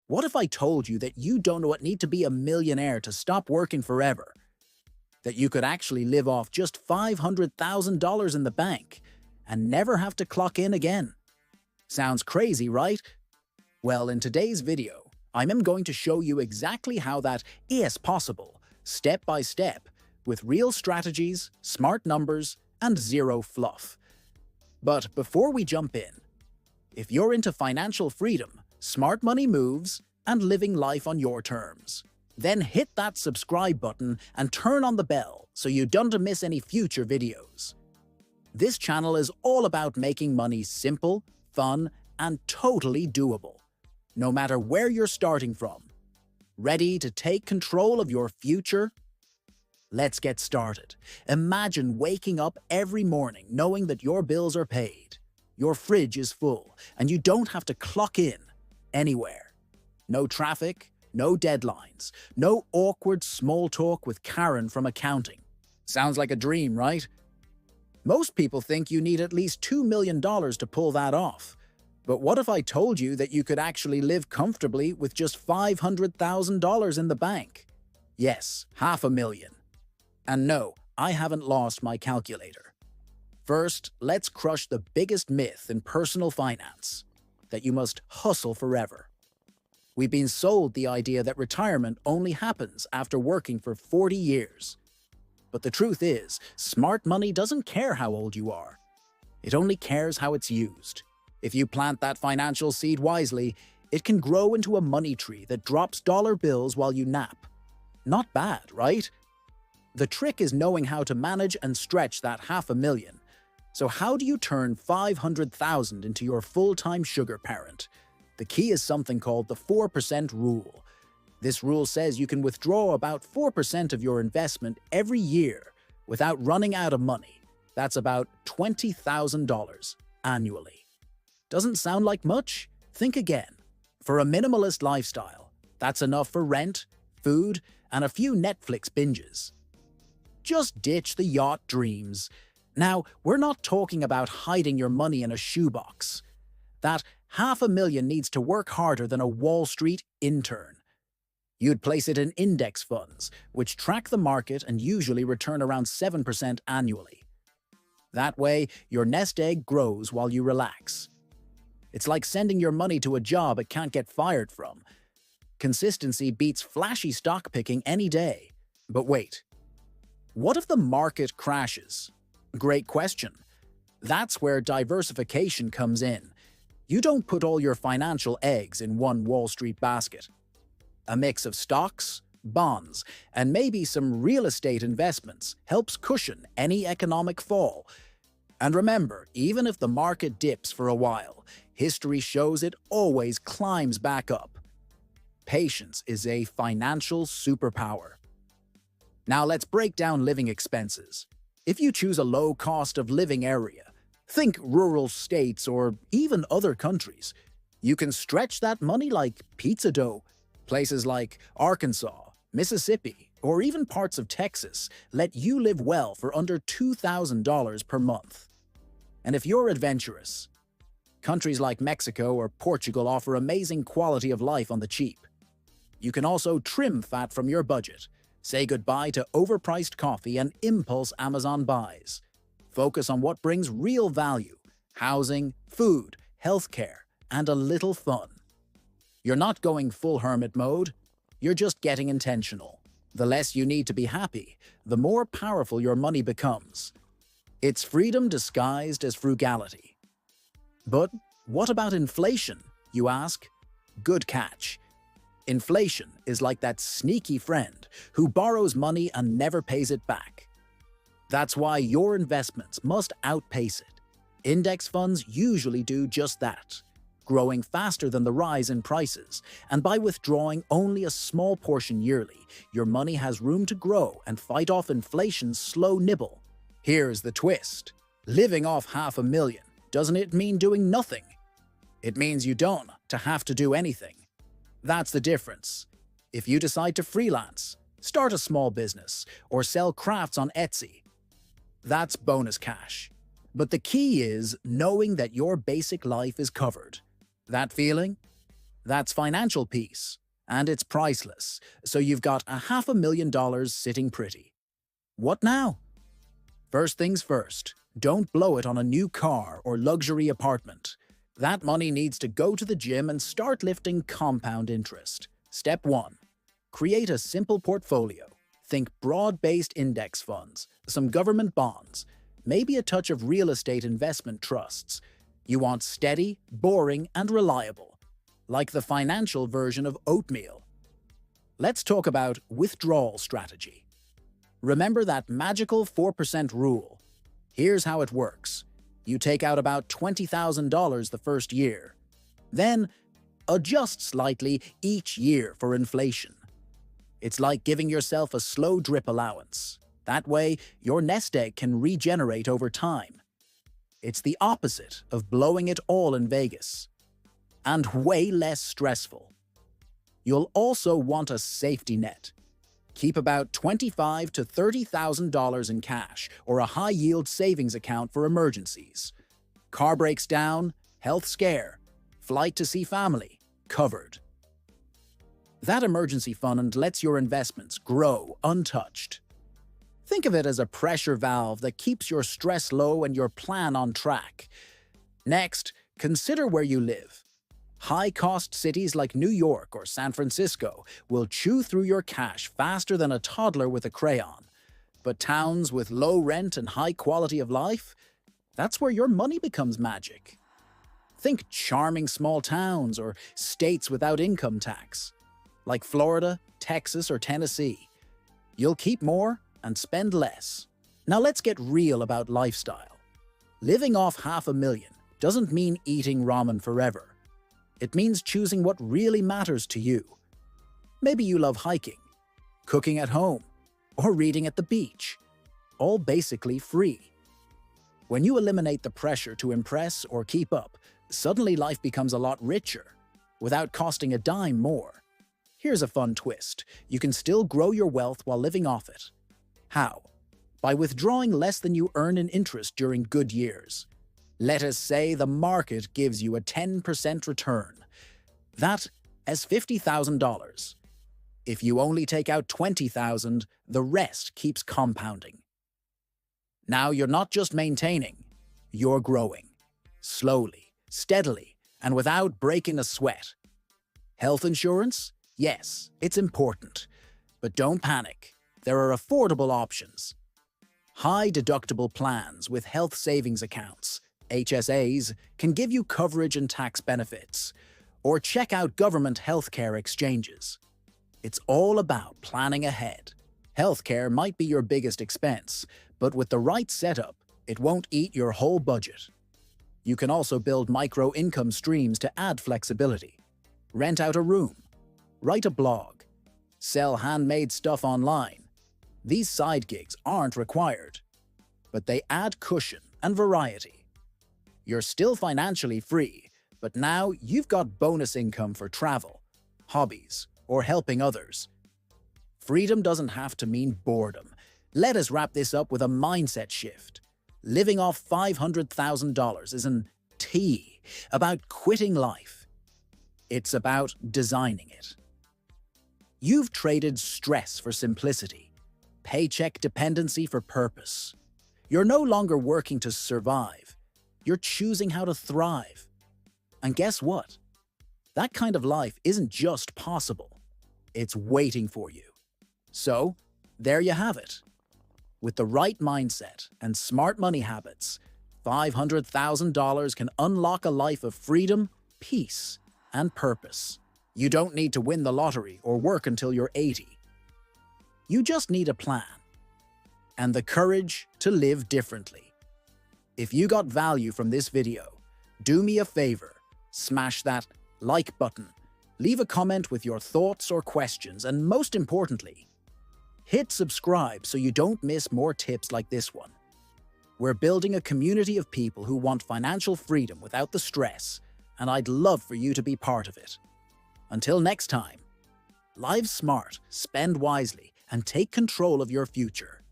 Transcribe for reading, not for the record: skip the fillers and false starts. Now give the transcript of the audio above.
What if I told you that you don't need to be a millionaire to stop working forever? That you could actually live off just $500,000 in the bank and never have to clock in again? Sounds crazy, right? Well, in today's video, I'm going to show you exactly how that is possible, step by step, with real strategies, smart numbers, and zero fluff. But before we jump in, if you're into financial freedom, smart money moves, and living life on your terms, then hit that subscribe button and turn on the bell so you don't miss any future videos. This channel is all about making money simple, fun, and totally doable, no matter where you're starting from. Ready to take control of your future? Let's get started. Imagine waking up every morning knowing that your bills are paid, your fridge is full, and you don't have to clock in anywhere. No traffic, no deadlines, no awkward small talk with Karen from accounting. Sounds like a dream, right? Most people think you need at least $2 million to pull that off. But what if I told you that you could actually live comfortably with just $500,000 in the bank? Yes, $500,000. And no, I haven't lost my calculator. First, let's crush the biggest myth in personal finance, that you must hustle forever. We've been sold the idea that retirement only happens after working for 40 years. But the truth is, smart money doesn't care how old you are. It only cares how it's used. If you plant that financial seed wisely, it can grow into a money tree that drops dollar bills while you nap. Not bad, right? The trick is knowing how to manage and stretch that $500,000. So how do you turn 500,000 into your full-time sugar parent? The key is something called the 4% rule. This rule says you can withdraw about 4% of your investment every year without running out of money. That's about $20,000 annually. Doesn't sound like much? Think again. For a minimalist lifestyle, that's enough for rent, food, and a few Netflix binges. Just ditch the yacht dreams. Now, we're not talking about hiding your money in a shoebox. That $500,000 needs to work harder than a Wall Street intern. You'd place it in index funds, which track the market and usually return around 7% annually. That way, your nest egg grows while you relax. It's like sending your money to a job it can't get fired from. Consistency beats flashy stock picking any day. But wait. What if the market crashes? Great question. That's where diversification comes in. You don't put all your financial eggs in one Wall Street basket. A mix of stocks, bonds, and maybe some real estate investments helps cushion any economic fall. And remember, even if the market dips for a while, history shows it always climbs back up. Patience is a financial superpower. Now let's break down living expenses. If you choose a low cost of living area, think rural states or even other countries, you can stretch that money like pizza dough. Places like Arkansas, Mississippi, or even parts of Texas let you live well for under $2,000 per month. And if you're adventurous, countries like Mexico or Portugal offer amazing quality of life on the cheap. You can also trim fat from your budget. Say goodbye to overpriced coffee and impulse Amazon buys. Focus on what brings real value: housing, food, healthcare, and a little fun. You're not going full hermit mode, you're just getting intentional. The less you need to be happy, the more powerful your money becomes. It's freedom disguised as frugality. But what about inflation, you ask? Good catch. Inflation is like that sneaky friend who borrows money and never pays it back. That's why your investments must outpace it. Index funds usually do just that, growing faster than the rise in prices, and by withdrawing only a small portion yearly, your money has room to grow and fight off inflation's slow nibble. Here's the twist. Living off $500,000, doesn't it mean doing nothing? It means you don't have to do anything. That's the difference. If you decide to freelance, start a small business, or sell crafts on Etsy, that's bonus cash. But the key is knowing that your basic life is covered. That feeling? That's financial peace, and it's priceless, so you've got $500,000 sitting pretty. What now? First things first, don't blow it on a new car or luxury apartment. That money needs to go to the gym and start lifting compound interest. Step 1. Create a simple portfolio. Think broad-based index funds, some government bonds, maybe a touch of real estate investment trusts. You want steady, boring, and reliable, like the financial version of oatmeal. Let's talk about withdrawal strategy. Remember that magical 4% rule. Here's how it works. You take out about $20,000 the first year. Then, adjust slightly each year for inflation. It's like giving yourself a slow drip allowance. That way, your nest egg can regenerate over time. It's the opposite of blowing it all in Vegas. And way less stressful. You'll also want a safety net. Keep about $25,000 to $30,000 in cash or a high-yield savings account for emergencies. Car breaks down, health scare, flight to see family, covered. That emergency fund lets your investments grow untouched. Think of it as a pressure valve that keeps your stress low and your plan on track. Next, consider where you live. High-cost cities like New York or San Francisco will chew through your cash faster than a toddler with a crayon. But towns with low rent and high quality of life, that's where your money becomes magic. Think charming small towns or states without income tax, like Florida, Texas, or Tennessee. You'll keep more and spend less. Now let's get real about lifestyle. Living off $500,000 doesn't mean eating ramen forever. It means choosing what really matters to you. Maybe you love hiking, cooking at home, or reading at the beach. All basically free. When you eliminate the pressure to impress or keep up, suddenly life becomes a lot richer, without costing a dime more. Here's a fun twist. You can still grow your wealth while living off it. How? By withdrawing less than you earn in interest during good years. Let us say the market gives you a 10% return. That is $50,000. If you only take out $20,000, the rest keeps compounding. Now you're not just maintaining, you're growing. Slowly, steadily, and without breaking a sweat. Health insurance? Yes, it's important. But don't panic. There are affordable options. High-deductible plans with health savings accounts, HSAs, can give you coverage and tax benefits. Or check out government healthcare exchanges. It's all about planning ahead. Healthcare might be your biggest expense, but with the right setup, it won't eat your whole budget. You can also build micro-income streams to add flexibility. Rent out a room. Write a blog. Sell handmade stuff online. These side gigs aren't required, but they add cushion and variety. You're still financially free, but now you've got bonus income for travel, hobbies, or helping others. Freedom doesn't have to mean boredom. Let us wrap this up with a mindset shift. Living off $500,000 isn't about quitting life. It's about designing it. You've traded stress for simplicity, paycheck dependency for purpose. You're no longer working to survive. You're choosing how to thrive. And guess what? That kind of life isn't just possible. It's waiting for you. So, there you have it. With the right mindset and smart money habits, $500,000 can unlock a life of freedom, peace, and purpose. You don't need to win the lottery or work until you're 80. You just need a plan and the courage to live differently. If you got value from this video, do me a favor, smash that like button, leave a comment with your thoughts or questions, and most importantly, hit subscribe so you don't miss more tips like this one. We're building a community of people who want financial freedom without the stress, and I'd love for you to be part of it. Until next time, live smart, spend wisely, and take control of your future.